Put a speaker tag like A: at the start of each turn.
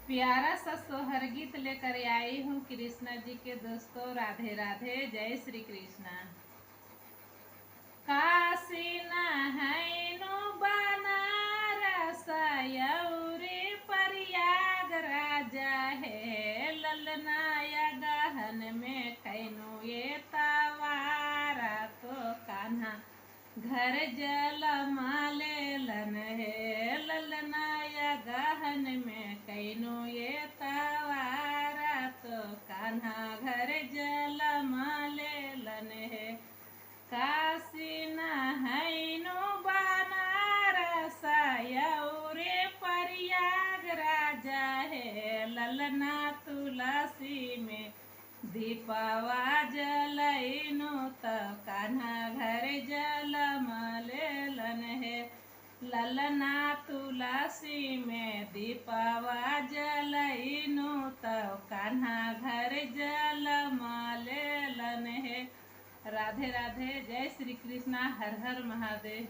A: प्यारा सा सोहर गीत लेकर आई हूँ कृष्ण जी के दोस्तों। राधे राधे, जय श्री कृष्ण। काशी नहैनु बनारस यौरी प्रयागराज है, ललनाया गहन में खैनु ये तवारा तो कान्हा घर जल मालेलन है, ललनाया गहन में कैनु ये तवारा तो कान्हा घर जल मालेलन है। काशी नहैनु बनारस यौरे प्रयागराज है, ललना तुलसी में दीपवा जलैनु तो कान्हा घर जल मलेलन है, ललना तुलसी में दीपवा जलैनु तो कान्हा घर जल मलेलन है। राधे राधे, जय श्री कृष्णा, हर हर महादेव।